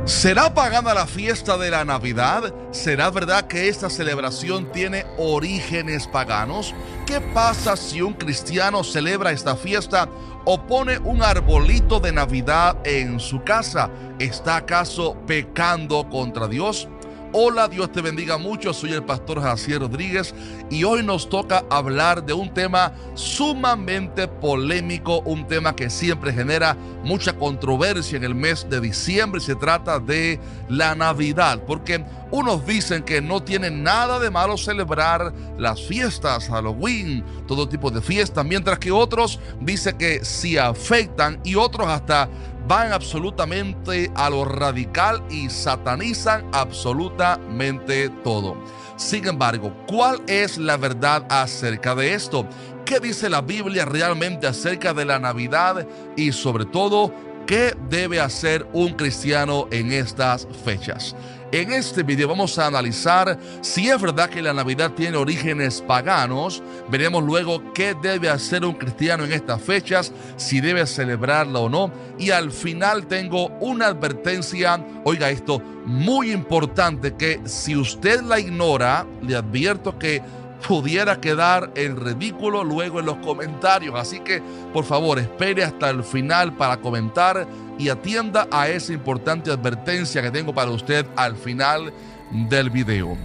¿Será pagana la fiesta de la Navidad? ¿Será verdad que esta celebración tiene orígenes paganos? ¿Qué pasa si un cristiano celebra esta fiesta o pone un arbolito de Navidad en su casa? ¿Está acaso pecando contra Dios? Hola, Dios te bendiga mucho, soy el pastor Jaciel Rodríguez y hoy nos toca hablar de un tema sumamente polémico, un tema que siempre genera mucha controversia en el mes de diciembre. Se trata de la Navidad, porque unos dicen que no tiene nada de malo celebrar las fiestas, Halloween, todo tipo de fiestas, mientras que otros dicen que sí afectan y otros hasta van absolutamente a lo radical y satanizan absolutamente todo. Sin embargo, ¿cuál es la verdad acerca de esto? ¿Qué dice la Biblia realmente acerca de la Navidad? Y sobre todo, ¿qué debe hacer un cristiano en estas fechas? En este video vamos a analizar si es verdad que la Navidad tiene orígenes paganos. Veremos luego qué debe hacer un cristiano en estas fechas, si debe celebrarla o no. Y al final tengo una advertencia, oiga esto, muy importante, que si usted la ignora, le advierto que pudiera quedar en ridículo luego en los comentarios. Así que, por favor, espere hasta el final para comentar y atienda a esa importante advertencia que tengo para usted al final del video.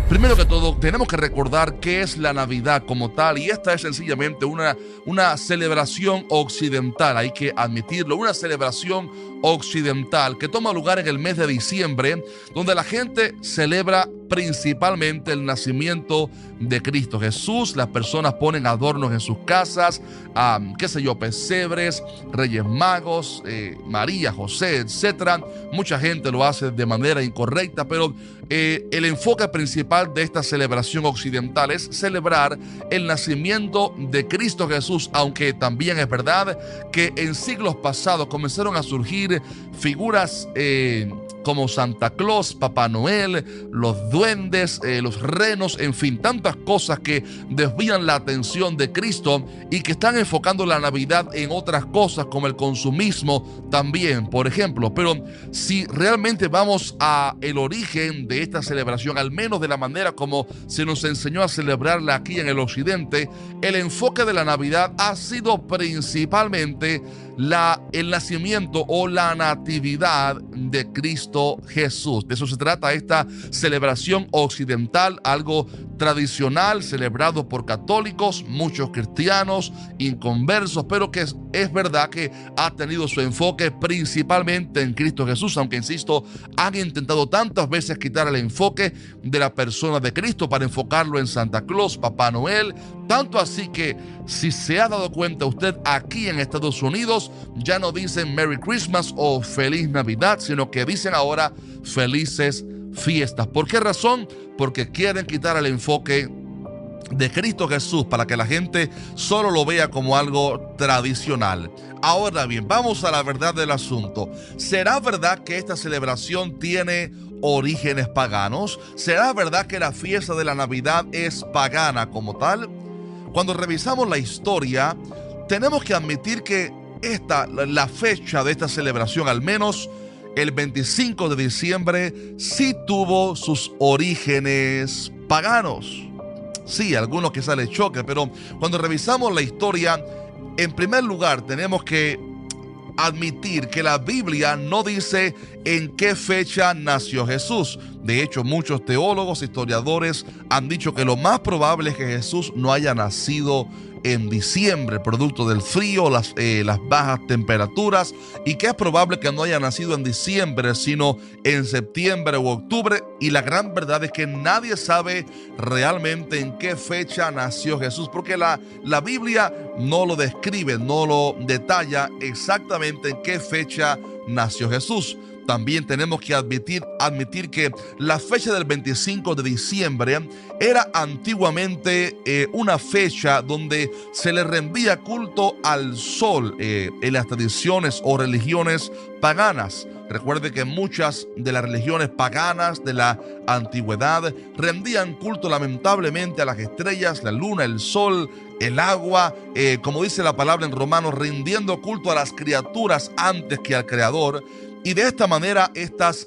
Primero que todo, tenemos que recordar qué es la Navidad como tal, y esta es sencillamente una celebración occidental, hay que admitirlo, una celebración occidental que toma lugar en el mes de diciembre, donde la gente celebra principalmente el nacimiento de Cristo Jesús. Las personas ponen adornos en sus casas, pesebres, reyes magos, María, José, etcétera. Mucha gente lo hace de manera incorrecta, pero el enfoque principal de esta celebración occidental es celebrar el nacimiento de Cristo Jesús, aunque también es verdad que en siglos pasados comenzaron a surgir figuras como Santa Claus, Papá Noel, los duendes, los renos, en fin, tantas cosas que desvían la atención de Cristo y que están enfocando la Navidad en otras cosas como el consumismo también, por ejemplo. Pero si realmente vamos a el origen de esta celebración, al menos de la manera como se nos enseñó a celebrarla aquí en el occidente, el enfoque de la Navidad ha sido principalmente el nacimiento o la natividad de Cristo Jesús. De eso se trata esta celebración occidental, algo tradicional celebrado por católicos, muchos cristianos, inconversos, pero que es verdad que ha tenido su enfoque principalmente en Cristo Jesús, aunque insisto, han intentado tantas veces quitar el enfoque de la persona de Cristo para enfocarlo en Santa Claus, Papá Noel, tanto así que si se ha dado cuenta usted, aquí en Estados Unidos ya no dicen Merry Christmas o Feliz Navidad, sino que dicen ahora Felices Fiestas. ¿Por qué razón? Porque quieren quitar el enfoque de Cristo Jesús para que la gente solo lo vea como algo tradicional. Ahora bien, vamos a la verdad del asunto. ¿Será verdad que esta celebración tiene orígenes paganos? ¿Será verdad que la fiesta de la Navidad es pagana como tal? Cuando revisamos la historia, tenemos que admitir que la fecha de esta celebración, al menos el 25 de diciembre, sí tuvo sus orígenes paganos. Sí, algunos quizás les choque, pero cuando revisamos la historia, en primer lugar tenemos que admitir que la Biblia no dice en qué fecha nació Jesús. De hecho, muchos teólogos, historiadores han dicho que lo más probable es que Jesús no haya nacido en diciembre, producto del frío, las bajas temperaturas, y que es probable que no haya nacido en diciembre, sino en septiembre u octubre. Y la gran verdad es que nadie sabe realmente en qué fecha nació Jesús, porque la Biblia no lo describe, no lo detalla exactamente en qué fecha nació Jesús. También tenemos que admitir que la fecha del 25 de diciembre era antiguamente una fecha donde se le rendía culto al sol en las tradiciones o religiones paganas. Recuerde que muchas de las religiones paganas de la antigüedad rendían culto lamentablemente a las estrellas, la luna, el sol, el agua, como dice la palabra en Romanos, rindiendo culto a las criaturas antes que al Creador. Y de esta manera estas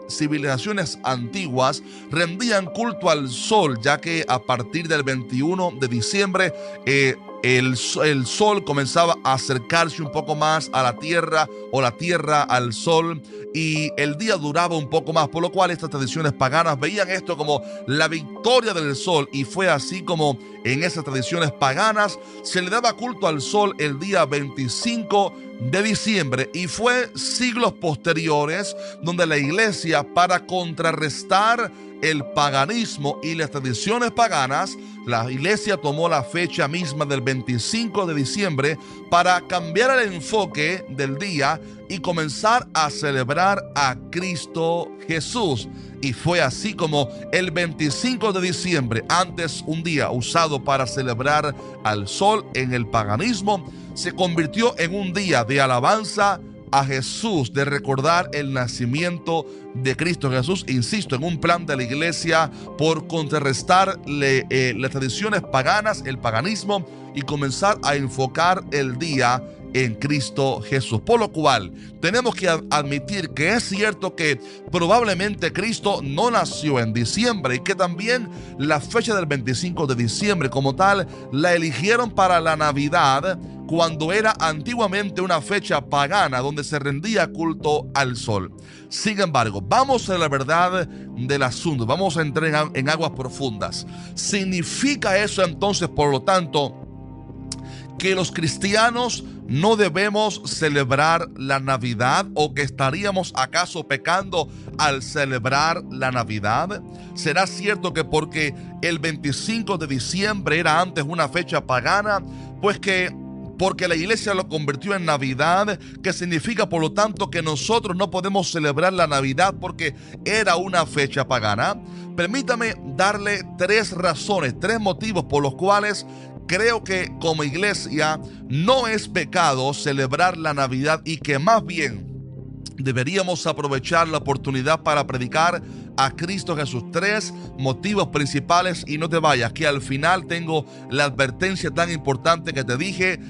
civilizaciones antiguas rendían culto al sol, ya que a partir del 21 de diciembre el sol comenzaba a acercarse un poco más a la tierra, o la tierra al sol, y el día duraba un poco más, por lo cual estas tradiciones paganas veían esto como la victoria del sol, y fue así como en esas tradiciones paganas se le daba culto al sol el día 25 de diciembre, y fue siglos posteriores donde la iglesia, para contrarrestar el paganismo y las tradiciones paganas, la iglesia tomó la fecha misma del 25 de diciembre para cambiar el enfoque del día y comenzar a celebrar a Cristo Jesús. Y fue así como el 25 de diciembre, antes un día usado para celebrar al sol en el paganismo, se convirtió en un día de alabanza a Jesús, de recordar el nacimiento de Cristo Jesús, insisto, en un plan de la iglesia por contrarrestar las tradiciones paganas, el paganismo, y comenzar a enfocar el día en Cristo Jesús. Por lo cual tenemos que admitir que es cierto que probablemente Cristo no nació en diciembre, y que también la fecha del 25 de diciembre como tal la eligieron para la Navidad, cuando era antiguamente una fecha pagana donde se rendía culto al sol. Sin embargo, vamos a la verdad del asunto, vamos a entrar en aguas profundas. ¿Significa eso entonces, por lo tanto, que los cristianos no debemos celebrar la Navidad, o que estaríamos acaso pecando al celebrar la Navidad? ¿Será cierto que porque el 25 de diciembre era antes una fecha pagana, pues que porque la iglesia lo convirtió en Navidad, que significa por lo tanto que nosotros no podemos celebrar la Navidad porque era una fecha pagana? Permítame darle tres razones, tres motivos por los cuales creo que como iglesia no es pecado celebrar la Navidad, y que más bien deberíamos aprovechar la oportunidad para predicar a Cristo Jesús. Tres motivos principales, y no te vayas, que al final tengo la advertencia tan importante que te dije.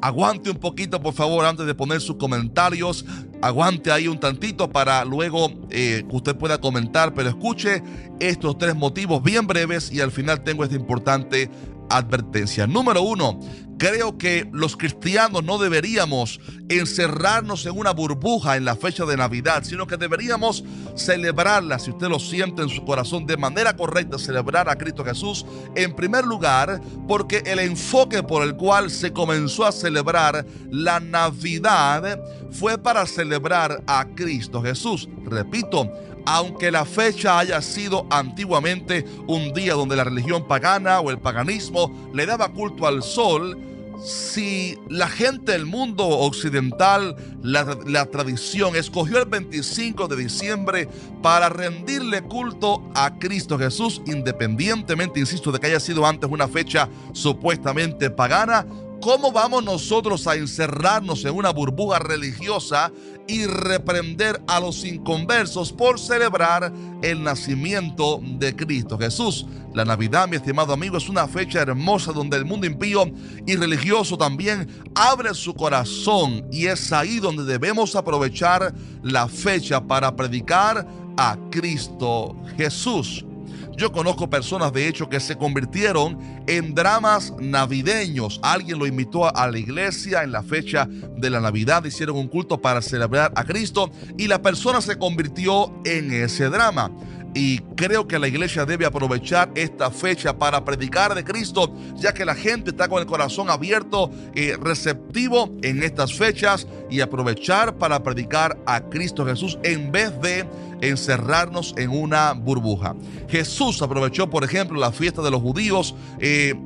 Aguante un poquito, por favor, antes de poner sus comentarios. Aguante ahí un tantito para luego que usted pueda comentar, pero escuche estos tres motivos bien breves y al final tengo esta importante advertencia. Número uno, creo que los cristianos no deberíamos encerrarnos en una burbuja en la fecha de Navidad, sino que deberíamos celebrarla, si usted lo siente en su corazón, de manera correcta, celebrar a Cristo Jesús en primer lugar, porque el enfoque por el cual se comenzó a celebrar la Navidad fue para celebrar a Cristo Jesús. Repito, aunque la fecha haya sido antiguamente un día donde la religión pagana o el paganismo le daba culto al sol, si la gente del mundo occidental, la tradición, escogió el 25 de diciembre para rendirle culto a Cristo Jesús, independientemente, insisto, de que haya sido antes una fecha supuestamente pagana, ¿cómo vamos nosotros a encerrarnos en una burbuja religiosa y reprender a los inconversos por celebrar el nacimiento de Cristo Jesús? La Navidad, mi estimado amigo, es una fecha hermosa donde el mundo impío y religioso también abre su corazón, y es ahí donde debemos aprovechar la fecha para predicar a Cristo Jesús. Yo conozco personas, de hecho, que se convirtieron en dramas navideños. Alguien lo invitó a la iglesia en la fecha de la Navidad, hicieron un culto para celebrar a Cristo y la persona se convirtió en ese drama. Y creo que la iglesia debe aprovechar esta fecha para predicar de Cristo, ya que la gente está con el corazón abierto y receptivo en estas fechas, y aprovechar para predicar a Cristo Jesús en vez de encerrarnos en una burbuja. Jesús aprovechó, por ejemplo, la fiesta de los judíos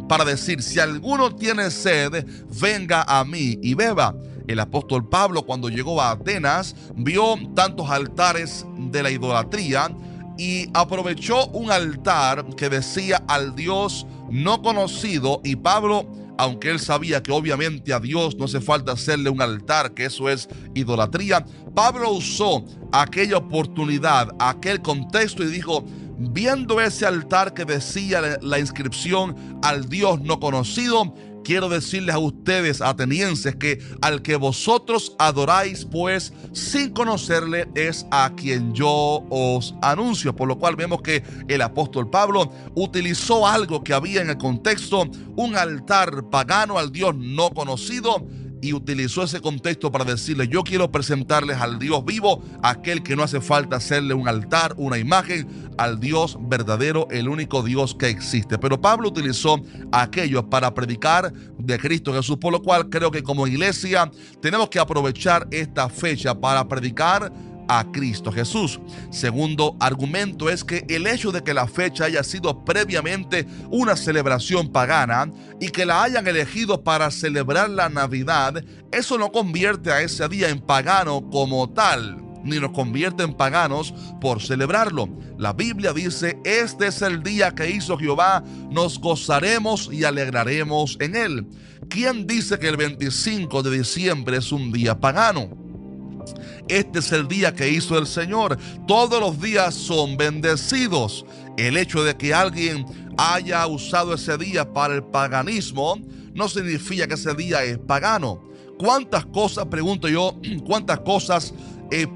para decir: si alguno tiene sed, venga a mí y beba. El apóstol Pablo, cuando llegó a Atenas, vio tantos altares de la idolatría y aprovechó un altar que decía al Dios no conocido, y Pablo, aunque él sabía que obviamente a Dios no hace falta hacerle un altar, que eso es idolatría, Pablo usó aquella oportunidad, aquel contexto, y dijo: viendo ese altar que decía la inscripción al Dios no conocido, quiero decirles a ustedes, atenienses, que al que vosotros adoráis, pues sin conocerle, es a quien yo os anuncio. Por lo cual vemos que el apóstol Pablo utilizó algo que había en el contexto, un altar pagano al Dios no conocido, y utilizó ese contexto para decirle: yo quiero presentarles al Dios vivo, aquel que no hace falta hacerle un altar, una imagen, al Dios verdadero, el único Dios que existe. Pero Pablo utilizó aquello para predicar de Cristo Jesús, por lo cual creo que como iglesia tenemos que aprovechar esta fecha para predicar a Cristo Jesús. Segundo argumento es que el hecho de que la fecha haya sido previamente una celebración pagana y que la hayan elegido para celebrar la Navidad, eso no convierte a ese día en pagano como tal, ni nos convierte en paganos por celebrarlo. La Biblia dice: este es el día que hizo Jehová, nos gozaremos y alegraremos en él. ¿Quién dice que el 25 de diciembre es un día pagano? Este es el día que hizo el Señor. Todos los días son bendecidos. El hecho de que alguien haya usado ese día para el paganismo no significa que ese día es pagano. ¿Cuántas cosas, pregunto yo, cuántas cosas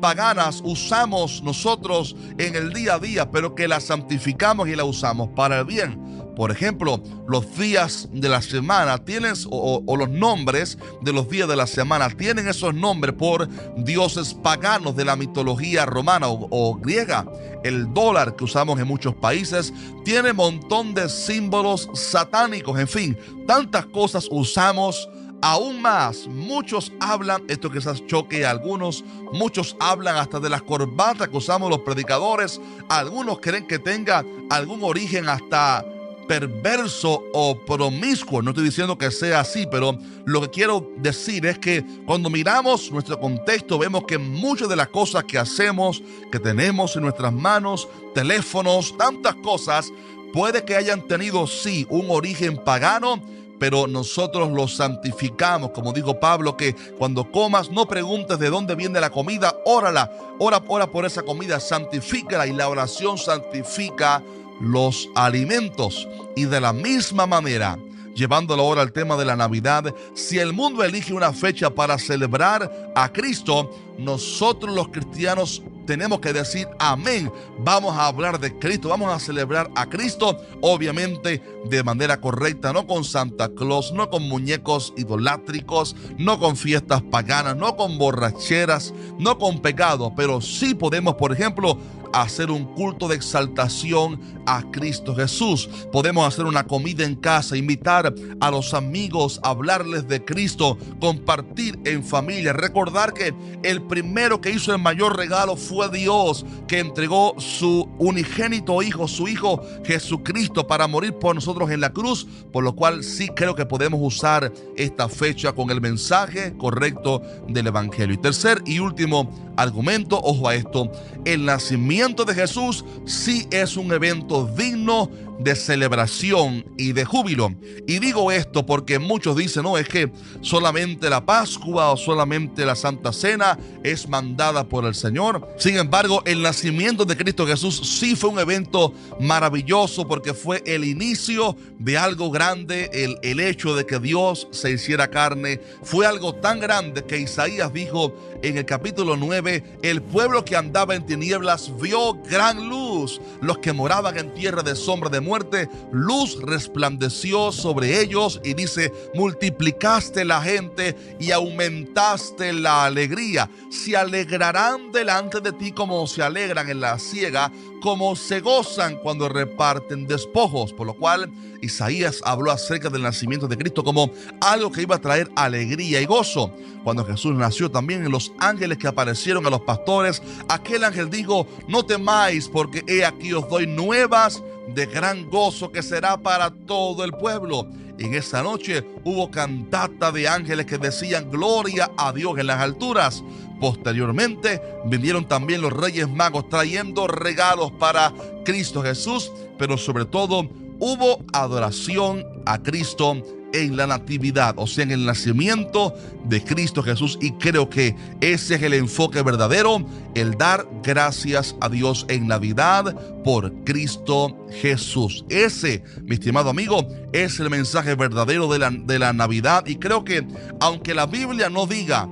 paganas usamos nosotros en el día a día, pero que las santificamos y las usamos para el bien? Por ejemplo, los días de la semana tienen, o los nombres de los días de la semana tienen esos nombres por dioses paganos de la mitología romana o griega. El dólar que usamos en muchos países tiene un montón de símbolos satánicos. En fin, tantas cosas usamos. Aún más, muchos hablan, esto quizás choque a algunos, muchos hablan hasta de las corbatas que usamos los predicadores. Algunos creen que tenga algún origen hasta perverso o promiscuo. No estoy diciendo que sea así, pero lo que quiero decir es que cuando miramos nuestro contexto, vemos que muchas de las cosas que hacemos, que tenemos en nuestras manos, teléfonos, tantas cosas, puede que hayan tenido, sí, un origen pagano, pero nosotros los santificamos. Como dijo Pablo, que cuando comas no preguntes de dónde viene la comida, ora por esa comida, santifícala, y la oración santifica los alimentos. Y de la misma manera, llevándolo ahora al tema de la Navidad, si el mundo elige una fecha para celebrar a Cristo, nosotros los cristianos tenemos que decir amén. Vamos a hablar de Cristo, vamos a celebrar a Cristo, obviamente de manera correcta, no con Santa Claus, no con muñecos idolátricos, no con fiestas paganas, no con borracheras, no con pecado, pero sí podemos, por ejemplo, hacer un culto de exaltación a Cristo Jesús. Podemos hacer una comida en casa, invitar a los amigos, hablarles de Cristo, compartir en familia, recordar que el primero que hizo el mayor regalo fue Dios, que entregó su unigénito Hijo, su Hijo Jesucristo, para morir por nosotros en la cruz, por lo cual sí creo que podemos usar esta fecha con el mensaje correcto del Evangelio. Y tercer y último argumento, ojo a esto: el nacimiento de Jesús sí es un evento digno de celebración y de júbilo. Y digo esto porque muchos dicen: no, es que solamente la Pascua o solamente la Santa Cena es mandada por el Señor. Sin embargo, el nacimiento de Cristo Jesús sí fue un evento maravilloso, porque fue el inicio de algo grande. El hecho de que Dios se hiciera carne fue algo tan grande que Isaías dijo en el capítulo 9: el pueblo que andaba en tinieblas vio gran luz, los que moraban en tierra de sombra de muerte, luz resplandeció sobre ellos. Y dice: multiplicaste la gente y aumentaste la alegría. Se alegrarán delante de ti como se alegran en la siega, como se gozan cuando reparten despojos. Por lo cual Isaías habló acerca del nacimiento de Cristo como algo que iba a traer alegría y gozo. Cuando Jesús nació, también en los ángeles que aparecieron a los pastores, aquel ángel dijo: no temáis, porque he aquí os doy nuevas de gran gozo, que será para todo el pueblo. En esa noche hubo cantata de ángeles que decían: gloria a Dios en las alturas. Posteriormente vinieron también los Reyes Magos trayendo regalos para Cristo Jesús, pero sobre todo hubo adoración a Cristo en la natividad, o sea, en el nacimiento de Cristo Jesús. Y creo que ese es el enfoque verdadero, el dar gracias a Dios en Navidad por Cristo Jesús. Ese, mi estimado amigo, es el mensaje verdadero de la Navidad. Y creo que aunque la Biblia no diga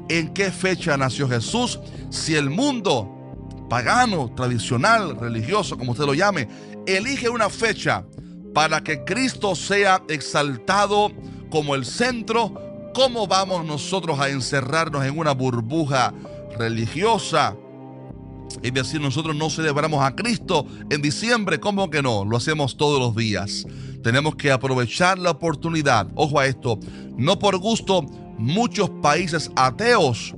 en qué fecha nació Jesús, si el mundo pagano, tradicional, religioso, como usted lo llame, elige una fecha para que Cristo sea exaltado como el centro, ¿cómo vamos nosotros a encerrarnos en una burbuja religiosa? Es decir, nosotros no celebramos a Cristo en diciembre. ¿Cómo que no? Lo hacemos todos los días. Tenemos que aprovechar la oportunidad. Ojo a esto, no por gusto, muchos países ateos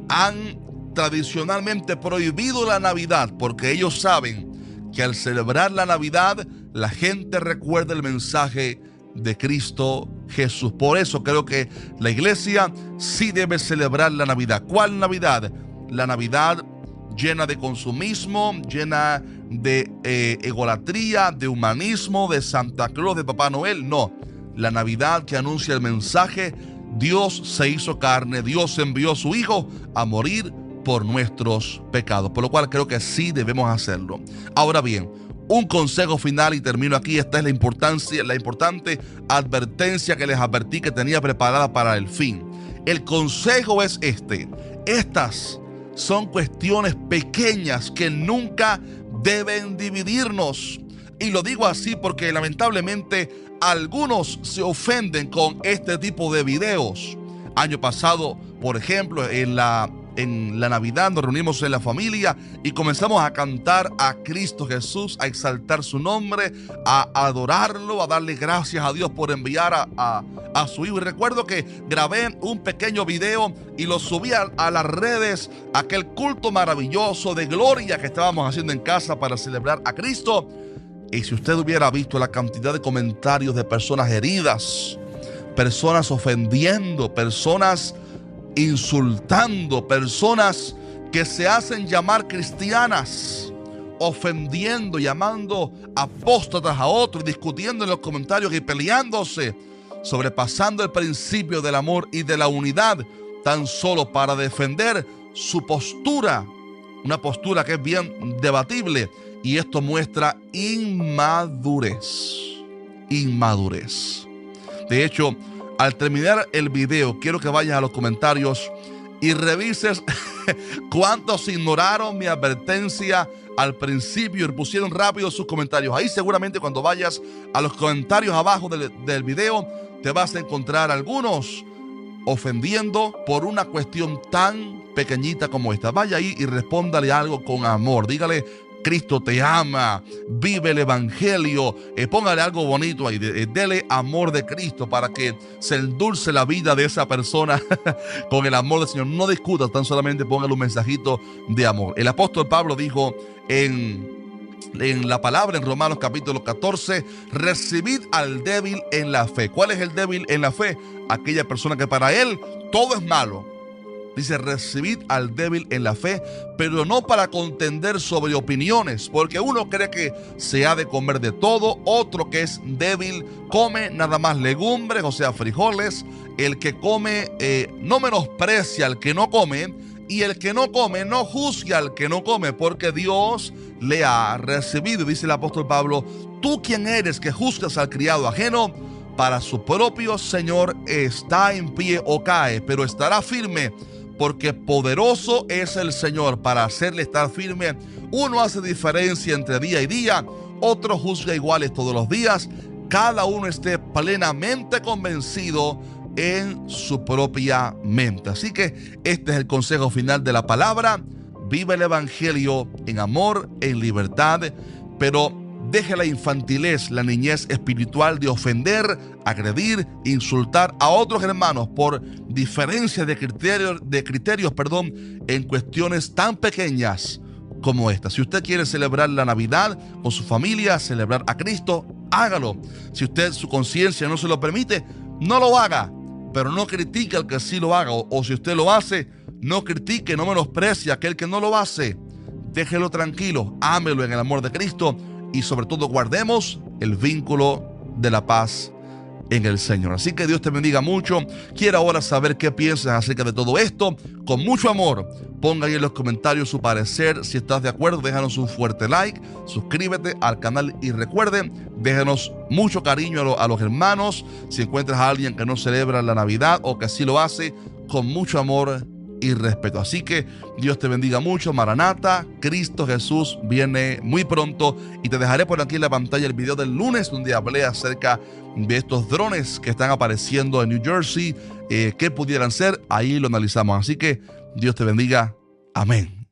han tradicionalmente prohibido la Navidad porque ellos saben que al celebrar la Navidad la gente recuerda el mensaje de Cristo Jesús. Por eso creo que la iglesia sí debe celebrar la Navidad. ¿Cuál Navidad? La Navidad llena de consumismo, llena de egolatría, de humanismo, de Santa Claus, de Papá Noel. No, la Navidad que anuncia el mensaje: Dios se hizo carne, Dios envió a su Hijo a morir por nuestros pecados, por lo cual creo que sí debemos hacerlo. Ahora bien, un consejo final y termino aquí. Esta es la importante advertencia que les advertí que tenía preparada para el fin. El consejo es este: estas son cuestiones pequeñas que nunca deben dividirnos. Y lo digo así porque lamentablemente algunos se ofenden con este tipo de videos. Año pasado, por ejemplo, en la Navidad nos reunimos en la familia y comenzamos a cantar a Cristo Jesús, a exaltar su nombre, a adorarlo, a darle gracias a Dios por enviar a su Hijo. Y recuerdo que grabé un pequeño video y lo subí a las redes, aquel culto maravilloso de gloria que estábamos haciendo en casa para celebrar a Cristo. Y si usted hubiera visto la cantidad de comentarios de personas heridas, personas ofendiendo, personas insultando, personas que se hacen llamar cristianas, ofendiendo, llamando apóstatas a otros, discutiendo en los comentarios y peleándose, sobrepasando el principio del amor y de la unidad, tan solo para defender su postura, una postura que es bien debatible. Y esto muestra inmadurez. De hecho, al terminar el video, quiero que vayas a los comentarios y revises cuántos ignoraron mi advertencia al principio y pusieron rápido sus comentarios. Ahí seguramente cuando vayas a los comentarios abajo del video, te vas a encontrar algunos ofendiendo por una cuestión tan pequeñita como esta. Vaya ahí y respóndale algo con amor. Dígale: Cristo te ama, vive el evangelio, póngale algo bonito ahí, dele amor de Cristo para que se endulce la vida de esa persona con el amor del Señor. No discutas, tan solamente póngale un mensajito de amor. El apóstol Pablo dijo en la palabra en Romanos capítulo 14: recibid al débil en la fe. ¿Cuál es el débil en la fe? Aquella persona que para él todo es malo. Dice: recibid al débil en la fe, pero no para contender sobre opiniones, porque uno cree que se ha de comer de todo, otro que es débil come nada más legumbres, o sea, frijoles. El que come no menosprecia al que no come, y el que no come no juzga al que no come, porque Dios le ha recibido. Dice el apóstol Pablo: ¿tú quién eres que juzgas al criado ajeno? Para su propio Señor está en pie o cae, pero estará firme, porque poderoso es el Señor para hacerle estar firme. Uno hace diferencia entre día y día, otro juzga iguales todos los días. Cada uno esté plenamente convencido en su propia mente. Así que este es el consejo final de la palabra: vive el evangelio en amor, en libertad, pero deje la infantilez, la niñez espiritual de ofender, agredir, insultar a otros hermanos por diferencia de criterios, en cuestiones tan pequeñas como esta. Si usted quiere celebrar la Navidad con su familia, celebrar a Cristo, hágalo. Si su conciencia no se lo permite, no lo haga, pero no critique al que sí lo haga. O si usted lo hace, no critique, no menosprecie a aquel que no lo hace. Déjelo tranquilo, ámelo en el amor de Cristo. Y sobre todo guardemos el vínculo de la paz en el Señor. Así que Dios te bendiga mucho. Quiero ahora saber qué piensas acerca de todo esto. Con mucho amor, ponga ahí en los comentarios su parecer. Si estás de acuerdo, déjanos un fuerte like, suscríbete al canal y recuerde, déjanos mucho cariño a los hermanos. Si encuentras a alguien que no celebra la Navidad o que sí lo hace, con mucho amor y respeto. Así que Dios te bendiga mucho. Maranata, Cristo Jesús viene muy pronto, y te dejaré por aquí en la pantalla el video del lunes donde hablé acerca de estos drones que están apareciendo en New Jersey, qué pudieran ser. Ahí lo analizamos. Así que Dios te bendiga. Amén.